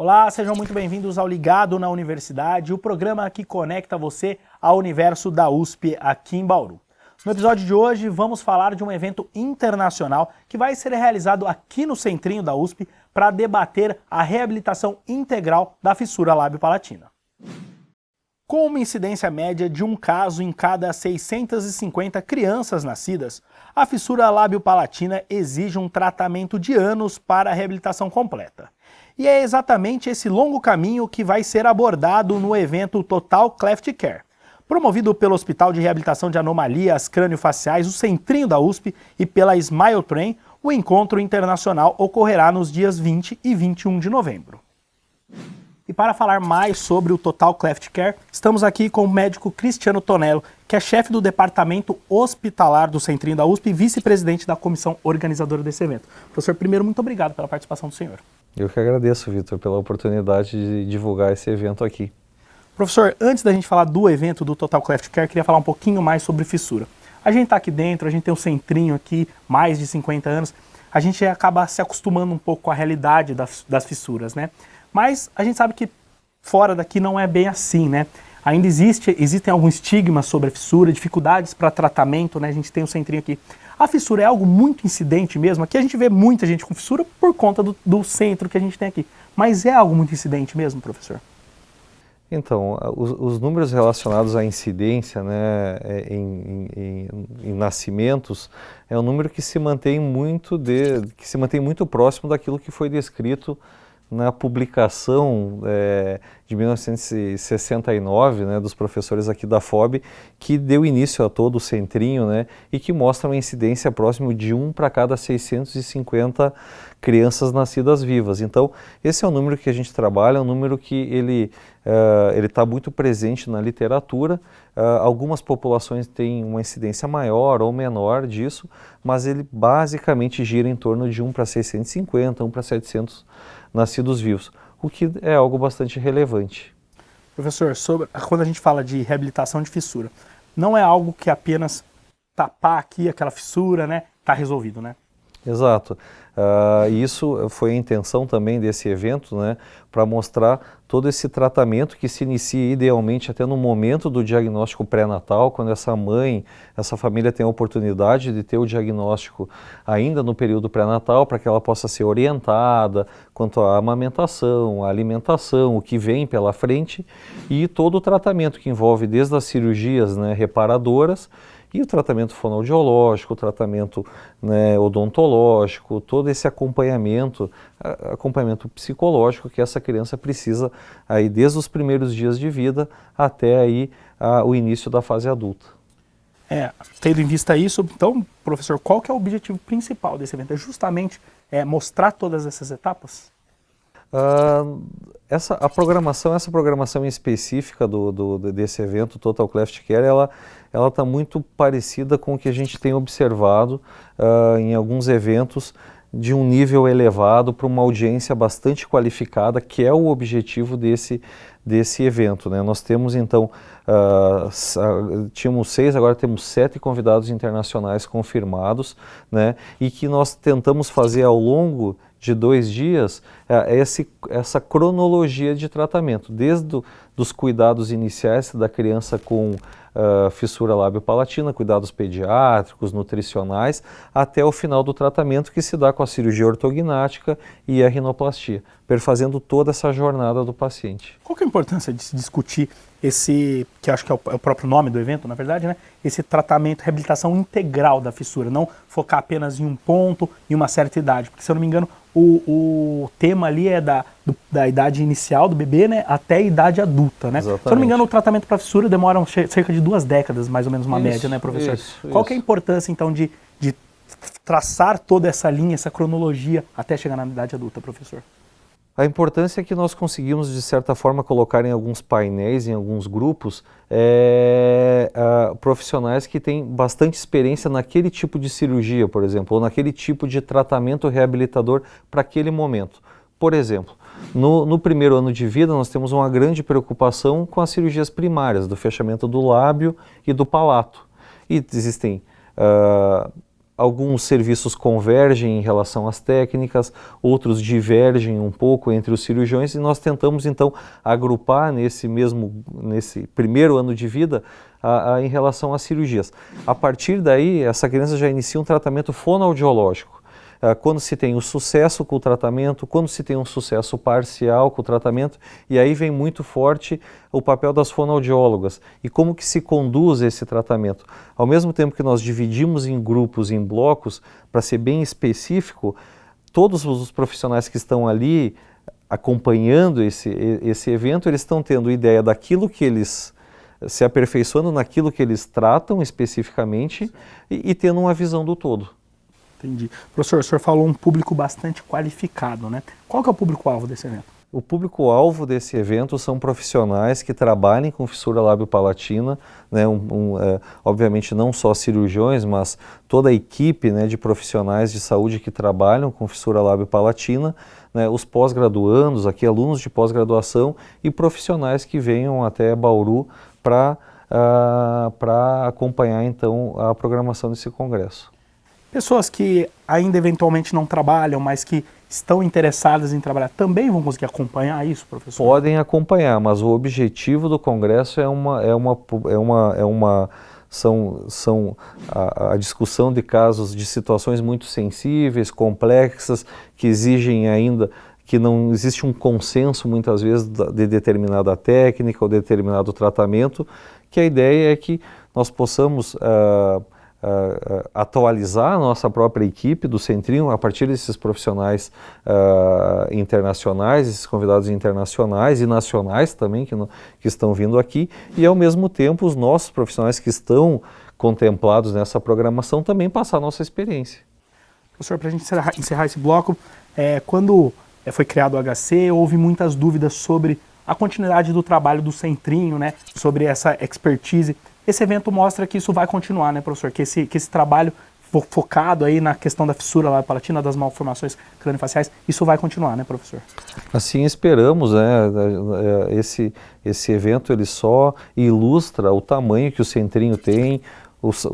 Olá, sejam muito bem-vindos ao Ligado na Universidade, o programa que conecta você ao universo da USP aqui em Bauru. No episódio de hoje vamos falar de um evento internacional que vai ser realizado aqui no centrinho da USP para debater a reabilitação integral da fissura lábio-palatina. Com uma incidência média de um caso em cada 650 crianças nascidas, a fissura lábio-palatina exige um tratamento de anos para a reabilitação completa. E é exatamente esse longo caminho que vai ser abordado no evento Total Cleft Care. Promovido pelo Hospital de Reabilitação de Anomalias Crânio-Faciais, o Centrinho da USP, e pela Smile Train, o encontro internacional ocorrerá nos dias 20 e 21 de novembro. E para falar mais sobre o Total Cleft Care, estamos aqui com o médico Cristiano Tonello, que é chefe do departamento hospitalar do Centrinho da USP e vice-presidente da comissão organizadora desse evento. Professor, primeiro, muito obrigado pela participação do senhor. Eu que agradeço, Vitor, pela oportunidade de divulgar esse evento aqui. Professor, antes da gente falar do evento do Total Cleft Care, queria falar um pouquinho mais sobre fissura. A gente está aqui dentro, a gente tem um centrinho aqui, mais de 50 anos, a gente acaba se acostumando um pouco com a realidade das fissuras, né? Mas a gente sabe que fora daqui não é bem assim, né? Ainda existem alguns estigmas sobre a fissura, dificuldades para tratamento, né? A gente tem um centrinho aqui. A fissura é algo muito incidente mesmo. Aqui a gente vê muita gente com fissura por conta do centro que a gente tem aqui. Mas é algo muito incidente mesmo, professor? Então, os números relacionados à incidência, né, em nascimentos é um número que se mantém muito próximo daquilo que foi descrito na publicação de 1969, né, dos professores aqui da FOB, que deu início a todo o centrinho, né, e que mostra uma incidência próxima de 1 para cada 650 crianças nascidas vivas. Então, esse é um número que a gente trabalha, é um número que ele está muito presente na literatura. Algumas populações têm uma incidência maior ou menor disso, mas ele basicamente gira em torno de 1 para 650, 1 para 700 nascidos vivos, o que é algo bastante relevante. Professor, quando a gente fala de reabilitação de fissura, não é algo que apenas tapar aqui aquela fissura, né, está resolvido, né? Exato. Isso foi a intenção também desse evento, né, para mostrar todo esse tratamento que se inicia idealmente até no momento do diagnóstico pré-natal, quando essa família tem a oportunidade de ter o diagnóstico ainda no período pré-natal, para que ela possa ser orientada quanto à amamentação, à alimentação, o que vem pela frente, e todo o tratamento que envolve desde as cirurgias, né, reparadoras, e o tratamento fonoaudiológico, o tratamento, né, odontológico, todo esse acompanhamento psicológico que essa criança precisa aí desde os primeiros dias de vida até aí o início da fase adulta. Tendo em vista isso, então, professor, qual que é o objetivo principal desse evento? É justamente mostrar todas essas etapas? Essa programação específica desse evento, Total Cleft Care, ela está muito parecida com o que a gente tem observado em alguns eventos de um nível elevado para uma audiência bastante qualificada, que é o objetivo desse evento, né? Nós temos então, tínhamos 6, agora temos 7 convidados internacionais confirmados, né? E que nós tentamos fazer ao longo de 2 dias essa cronologia de tratamento, desde os cuidados iniciais da criança com fissura lábio-palatina, cuidados pediátricos, nutricionais, até o final do tratamento que se dá com a cirurgia ortognática e a rinoplastia, perfazendo toda essa jornada do paciente. Qual que é a importância de se discutir esse, que acho que é o próprio nome do evento, na verdade, né? Esse tratamento, reabilitação integral da fissura, não focar apenas em um ponto, em uma certa idade, porque se eu não me engano, o tema ali é da idade inicial do bebê, né, até a idade adulta, né? Exatamente. Se eu não me engano, o tratamento para fissura demora cerca de 2 décadas, mais ou menos, uma média, né, professor? Qual que é a importância, então, de traçar toda essa linha, essa cronologia, até chegar na idade adulta, professor? A importância é que nós conseguimos, de certa forma, colocar em alguns painéis, em alguns grupos, profissionais que têm bastante experiência naquele tipo de cirurgia, por exemplo, ou naquele tipo de tratamento reabilitador para aquele momento. Por exemplo, no primeiro ano de vida, nós temos uma grande preocupação com as cirurgias primárias, do fechamento do lábio e do palato. E existem alguns serviços convergem em relação às técnicas, outros divergem um pouco entre os cirurgiões e nós tentamos então agrupar nesse primeiro ano de vida em relação às cirurgias. A partir daí, essa criança já inicia um tratamento fonoaudiológico. Quando se tem o sucesso com o tratamento, quando se tem um sucesso parcial com o tratamento, e aí vem muito forte o papel das fonoaudiólogas e como que se conduz esse tratamento. Ao mesmo tempo que nós dividimos em grupos, em blocos, para ser bem específico, todos os profissionais que estão ali acompanhando esse evento, eles estão tendo ideia daquilo que eles se aperfeiçoando naquilo que eles tratam especificamente e tendo uma visão do todo. Entendi. Professor, o senhor falou um público bastante qualificado, né? Qual que é o público-alvo desse evento? O público-alvo desse evento são profissionais que trabalhem com fissura lábio-palatina, né? Obviamente não só cirurgiões, mas toda a equipe, né, de profissionais de saúde que trabalham com fissura lábio-palatina, né, os pós-graduandos, aqui alunos de pós-graduação e profissionais que venham até Bauru para acompanhar então a programação desse congresso. Pessoas que ainda eventualmente não trabalham, mas que estão interessadas em trabalhar, também vão conseguir acompanhar isso, professor? Podem acompanhar, mas o objetivo do congresso são a discussão de casos, de situações muito sensíveis, complexas, que exigem ainda, que não existe um consenso muitas vezes de determinada técnica ou determinado tratamento, que a ideia é que nós possamos atualizar a nossa própria equipe do Centrinho a partir desses profissionais internacionais, esses convidados internacionais e nacionais também que estão vindo aqui, e ao mesmo tempo os nossos profissionais que estão contemplados nessa programação também passar a nossa experiência. Professor, para a gente encerrar esse bloco, quando foi criado o HC, houve muitas dúvidas sobre a continuidade do trabalho do Centrinho, né, sobre essa expertise. Esse evento mostra que isso vai continuar, né, professor? Que esse trabalho focado aí na questão da fissura lábio-palatina, das malformações craniofaciais, isso vai continuar, né, professor? Assim esperamos, né? Esse evento ele só ilustra o tamanho que o Centrinho tem, os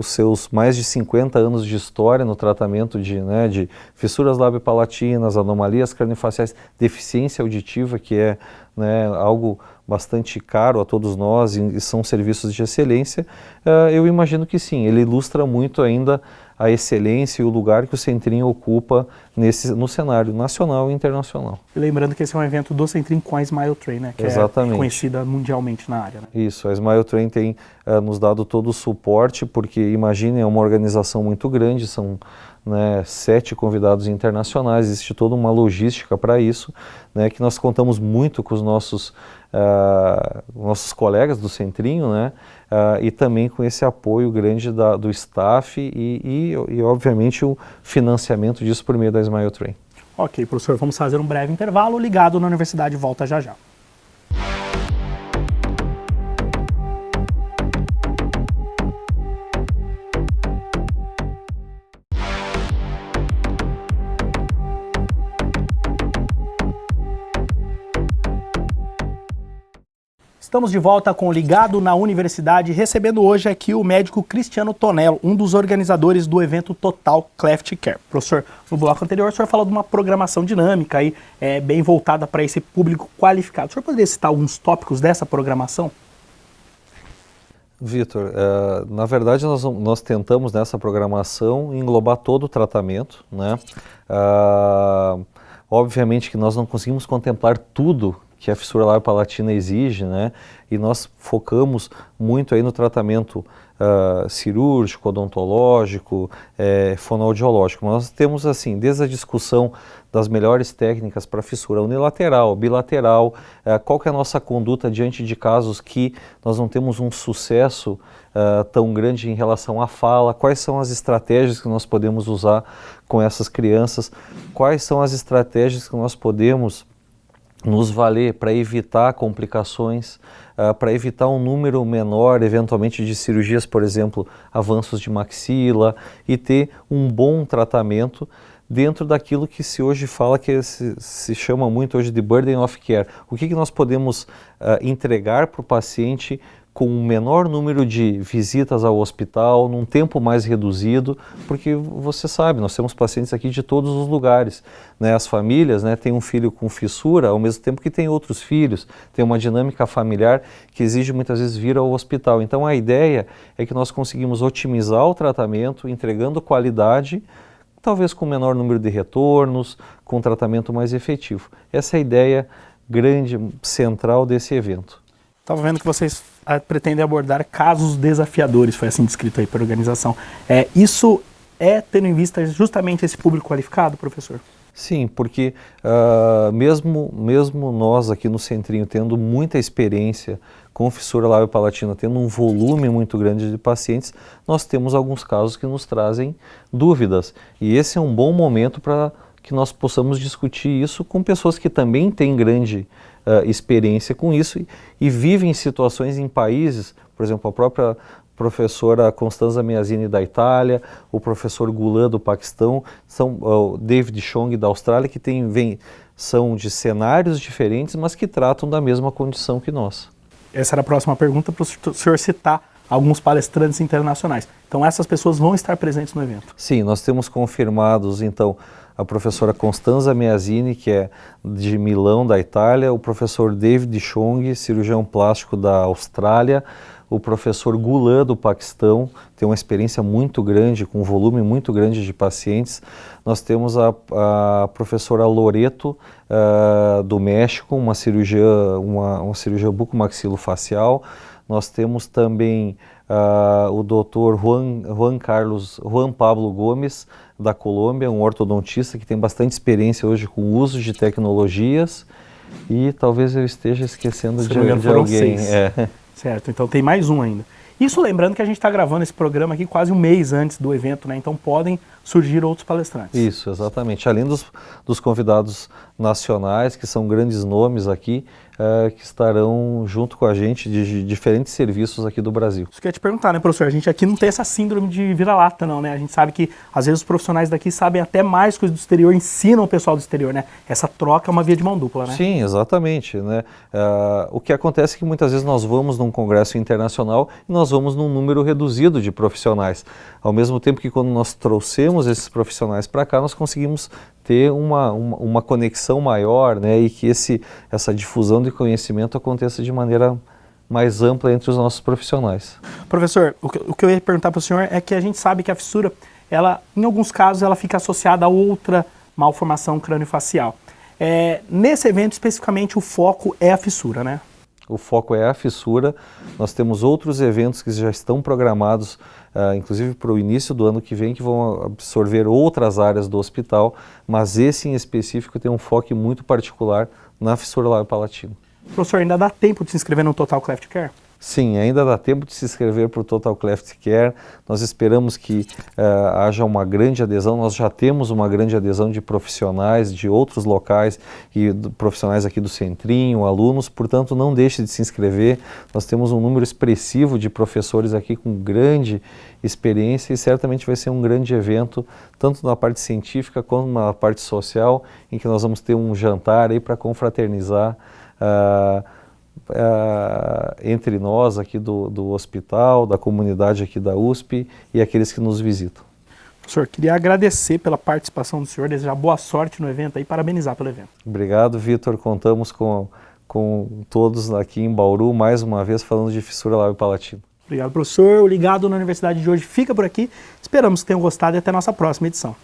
seus mais de 50 anos de história no tratamento de fissuras lábio-palatinas, anomalias craniofaciais, deficiência auditiva, que é, né, algo bastante caro a todos nós e são serviços de excelência. Eu imagino que sim, ele ilustra muito ainda a excelência e o lugar que o Centrinho ocupa no cenário nacional e internacional. E lembrando que esse é um evento do Centrinho com a Smile Train, né? Que Exatamente. É conhecida mundialmente na área. Né? Isso, a Smile Train tem nos dado todo o suporte, porque imaginem, é uma organização muito grande, são 7 convidados internacionais, existe toda uma logística para isso, né, que nós contamos muito com os nossos colegas do Centrinho, né, e também com esse apoio grande do staff e obviamente o financiamento disso por meio da Smile Train. Ok, professor, vamos fazer um breve intervalo. Ligado na Universidade volta já já. Estamos de volta com o Ligado na Universidade, recebendo hoje aqui o médico Cristiano Tonello, um dos organizadores do evento Total Cleft Care. Professor, no bloco anterior o senhor falou de uma programação dinâmica aí, bem voltada para esse público qualificado. O senhor poderia citar alguns tópicos dessa programação? Vitor, na verdade nós tentamos nessa programação englobar todo o tratamento, né? Obviamente que nós não conseguimos contemplar tudo que a fissura lábio-palatina exige, né? E nós focamos muito aí no tratamento cirúrgico, odontológico, fonoaudiológico. Nós temos assim, desde a discussão das melhores técnicas para fissura unilateral, bilateral, qual que é a nossa conduta diante de casos que nós não temos um sucesso tão grande em relação à fala, quais são as estratégias que nós podemos usar com essas crianças, quais são as estratégias que nós podemos nos valer para evitar complicações, para evitar um número menor, eventualmente, de cirurgias, por exemplo, avanços de maxila, e ter um bom tratamento dentro daquilo que se hoje fala, que se chama muito hoje de burden of care. O que nós podemos entregar para o paciente com um menor número de visitas ao hospital, num tempo mais reduzido, porque você sabe, nós temos pacientes aqui de todos os lugares, né? As famílias, né, têm um filho com fissura, ao mesmo tempo que tem outros filhos, tem uma dinâmica familiar que exige muitas vezes vir ao hospital. Então a ideia é que nós conseguimos otimizar o tratamento, entregando qualidade, talvez com menor número de retornos, com um tratamento mais efetivo. Essa é a ideia grande, central desse evento. Estava vendo que vocês pretendem abordar casos desafiadores, foi assim descrito aí pela organização. Isso é tendo em vista justamente esse público qualificado, professor? Sim, porque mesmo nós aqui no Centrinho tendo muita experiência com fissura lábio-palatina, tendo um volume muito grande de pacientes, nós temos alguns casos que nos trazem dúvidas. E esse é um bom momento para que nós possamos discutir isso com pessoas que também têm grande experiência com isso e vivem situações em países, por exemplo, a própria professora Constanza Meazini da Itália, o professor Gulan do Paquistão, o David Chong da Austrália, que são de cenários diferentes, mas que tratam da mesma condição que nós. Essa era a próxima pergunta para o senhor citar alguns palestrantes internacionais. Então essas pessoas vão estar presentes no evento? Sim, nós temos confirmados então a professora Constanza Meazini, que é de Milão, da Itália, o professor David Chong, cirurgião plástico da Austrália, o professor Gulan do Paquistão, tem uma experiência muito grande, com um volume muito grande de pacientes. Nós temos a professora Loreto, do México, uma cirurgia bucomaxilofacial. Nós temos também o Dr. Juan Pablo Gomes, da Colômbia, um ortodontista que tem bastante experiência hoje com o uso de tecnologias, e talvez eu esteja esquecendo de alguém. Certo, então tem mais um ainda. Isso lembrando que a gente está gravando esse programa aqui quase um mês antes do evento, né? Então podem surgir outros palestrantes. Isso, exatamente. Além dos convidados nacionais, que são grandes nomes aqui, que estarão junto com a gente de diferentes serviços aqui do Brasil. Isso que eu ia te perguntar, né, professor? A gente aqui não tem essa síndrome de vira-lata, não, né? A gente sabe que, às vezes, os profissionais daqui sabem até mais coisas do exterior, ensinam o pessoal do exterior, né? Essa troca é uma via de mão dupla, né? Sim, exatamente, né? O que acontece é que muitas vezes nós vamos num congresso internacional e nós vamos num número reduzido de profissionais. Ao mesmo tempo que quando nós trouxemos esses profissionais para cá, nós conseguimos ter uma conexão maior, né, e que essa difusão de conhecimento aconteça de maneira mais ampla entre os nossos profissionais. Professor, o que eu ia perguntar para o senhor é que a gente sabe que a fissura, em alguns casos, ela fica associada a outra malformação crâniofacial. Nesse evento, especificamente, o foco é a fissura, né? O foco é a fissura. Nós temos outros eventos que já estão programados, inclusive para o início do ano que vem, que vão absorver outras áreas do hospital, mas esse em específico tem um foco muito particular na fissura lábio-palatina. Professor, ainda dá tempo de se inscrever no Total Cleft Care? Sim, ainda dá tempo de se inscrever para o Total Cleft Care. Nós esperamos que haja uma grande adesão. Nós já temos uma grande adesão de profissionais de outros locais e profissionais aqui do Centrinho, alunos, portanto não deixe de se inscrever. Nós temos um número expressivo de professores aqui com grande experiência e certamente vai ser um grande evento, tanto na parte científica quanto na parte social, em que nós vamos ter um jantar aí para confraternizar entre nós aqui do hospital, da comunidade aqui da USP e aqueles que nos visitam. Professor, queria agradecer pela participação do senhor, desejar boa sorte no evento e parabenizar pelo evento. Obrigado, Vitor. Contamos com todos aqui em Bauru, mais uma vez falando de fissura lábio-palatina. Obrigado, professor. O Ligado na Universidade de hoje fica por aqui. Esperamos que tenham gostado e até a nossa próxima edição.